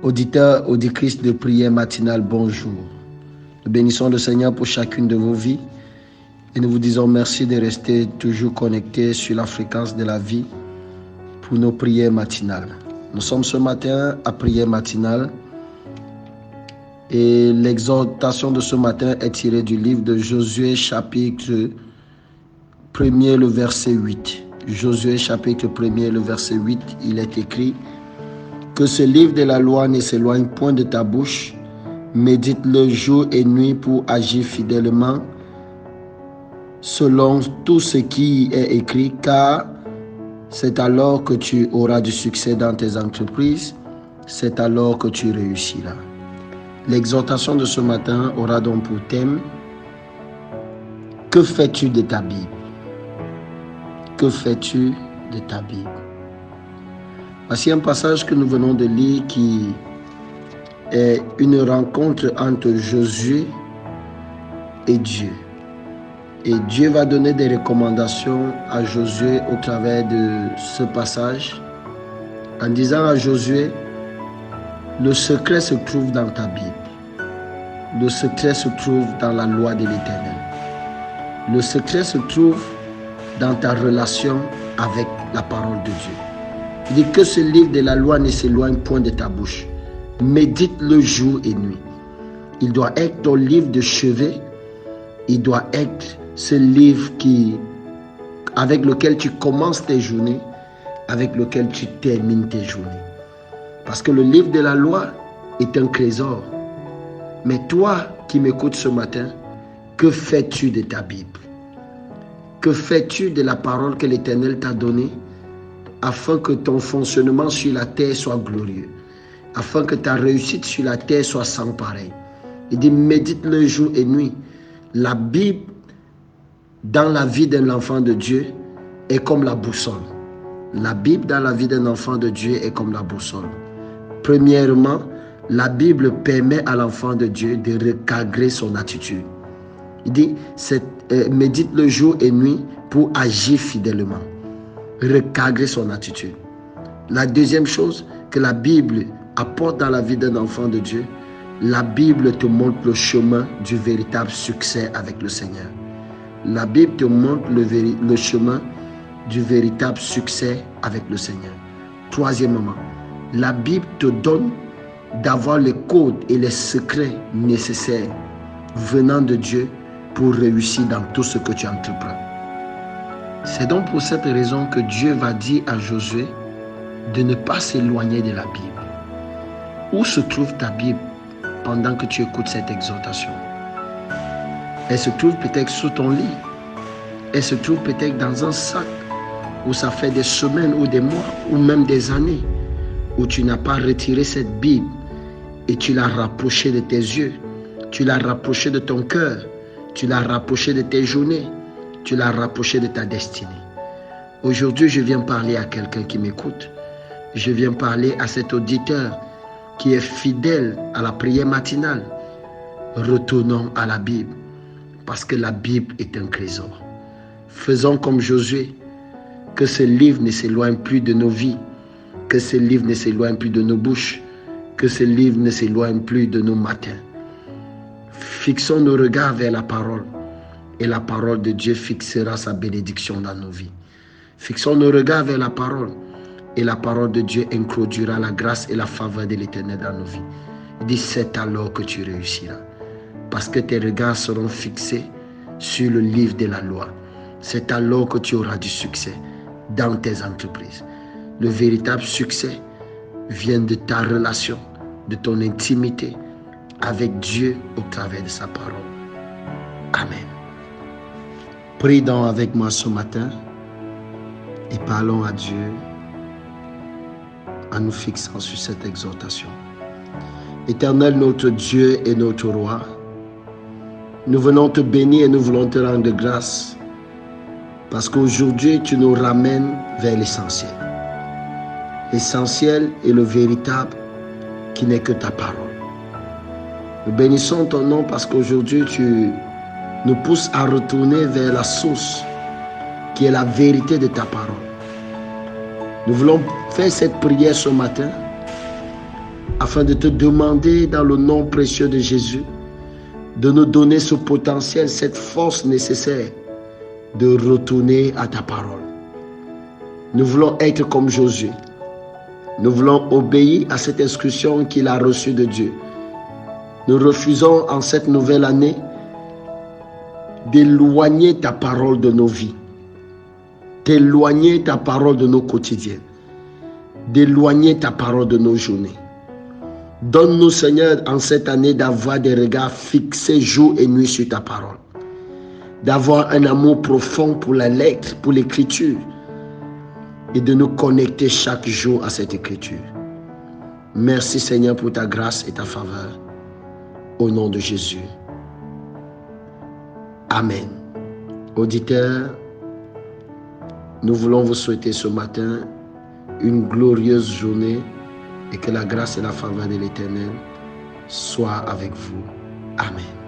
Auditeurs, auditrices de prière matinale, bonjour. Nous bénissons le Seigneur pour chacune de vos vies et nous vous disons merci de rester toujours connectés sur la fréquence de la vie pour nos prières matinales. Nous sommes ce matin à prière matinale et l'exhortation de ce matin est tirée du livre de Josué chapitre 1er, le verset 8. Josué chapitre 1er, le verset 8, il est écrit: que ce livre de la loi ne s'éloigne point de ta bouche, médite-le jour et nuit pour agir fidèlement selon tout ce qui est écrit, car c'est alors que tu auras du succès dans tes entreprises, c'est alors que tu réussiras. L'exhortation de ce matin aura donc pour thème: que fais-tu de ta Bible? Que fais-tu de ta Bible? Voici un passage que nous venons de lire qui est une rencontre entre Josué et Dieu. Et Dieu va donner des recommandations à Josué au travers de ce passage en disant à Josué: le secret se trouve dans ta Bible. Le secret se trouve dans la loi de l'Éternel. Le secret se trouve dans ta relation avec la parole de Dieu. Il dit que ce livre de la loi ne s'éloigne point de ta bouche. Médite-le jour et nuit. Il doit être ton livre de chevet. Il doit être ce livre avec lequel tu commences tes journées, avec lequel tu termines tes journées. Parce que le livre de la loi est un trésor. Mais toi qui m'écoutes ce matin, que fais-tu de ta Bible? Que fais-tu de la parole que l'Éternel t'a donnée afin que ton fonctionnement sur la terre soit glorieux, afin que ta réussite sur la terre soit sans pareil? Il dit: médite-le jour et nuit. La Bible, dans la vie d'un enfant de Dieu, est comme la boussole. La Bible, dans la vie d'un enfant de Dieu, est comme la boussole. Premièrement, la Bible permet à l'enfant de Dieu de recadrer son attitude. Il dit: médite le jour et nuit pour agir fidèlement. Recadrer son attitude. La deuxième chose que la Bible apporte dans la vie d'un enfant de Dieu, la Bible te montre le chemin du véritable succès avec le Seigneur. La Bible te montre le chemin du véritable succès avec le Seigneur. Troisièmement, la Bible te donne d'avoir les codes et les secrets nécessaires venant de Dieu pour réussir dans tout ce que tu entreprends. C'est donc pour cette raison que Dieu va dire à Josué de ne pas s'éloigner de la Bible. Où se trouve ta Bible pendant que tu écoutes cette exhortation? Elle se trouve peut-être sous ton lit. Elle se trouve peut-être dans un sac où ça fait des semaines ou des mois ou même des années où tu n'as pas retiré cette Bible et tu l'as rapprochée de tes yeux, tu l'as rapprochée de ton cœur, tu l'as rapprochée de tes journées, tu l'as rapprochée de ta destinée. Aujourd'hui, je viens parler à quelqu'un qui m'écoute. Je viens parler à cet auditeur qui est fidèle à la prière matinale. Retournons à la Bible, parce que la Bible est un trésor. Faisons comme Josué, que ce livre ne s'éloigne plus de nos vies, que ce livre ne s'éloigne plus de nos bouches, que ce livre ne s'éloigne plus de nos matins. Fixons nos regards vers la parole et la parole de Dieu fixera sa bénédiction dans nos vies. Fixons nos regards vers la parole et la parole de Dieu introduira la grâce et la faveur de l'Éternel dans nos vies. Il dit: c'est alors que tu réussiras. Parce que tes regards seront fixés sur le livre de la loi. C'est alors que tu auras du succès dans tes entreprises. Le véritable succès vient de ta relation, de ton intimité avec Dieu au travers de sa parole. Amen. Prie donc avec moi ce matin et parlons à Dieu en nous fixant sur cette exhortation. Éternel, notre Dieu et notre Roi, nous venons te bénir et nous voulons te rendre grâce parce qu'aujourd'hui tu nous ramènes vers l'essentiel. L'essentiel est le véritable qui n'est que ta parole. Nous bénissons ton nom parce qu'aujourd'hui tu nous pousses à retourner vers la source qui est la vérité de ta parole. Nous voulons faire cette prière ce matin afin de te demander dans le nom précieux de Jésus de nous donner ce potentiel, cette force nécessaire de retourner à ta parole. Nous voulons être comme Josué. Nous voulons obéir à cette instruction qu'il a reçue de Dieu. Nous refusons en cette nouvelle année d'éloigner ta parole de nos vies, d'éloigner ta parole de nos quotidiens, d'éloigner ta parole de nos journées. Donne-nous, Seigneur, en cette année d'avoir des regards fixés jour et nuit sur ta parole, d'avoir un amour profond pour la lettre, pour l'écriture, et de nous connecter chaque jour à cette écriture. Merci, Seigneur, pour ta grâce et ta faveur. Au nom de Jésus. Amen. Auditeurs, nous voulons vous souhaiter ce matin une glorieuse journée et que la grâce et la faveur de l'Éternel soient avec vous. Amen.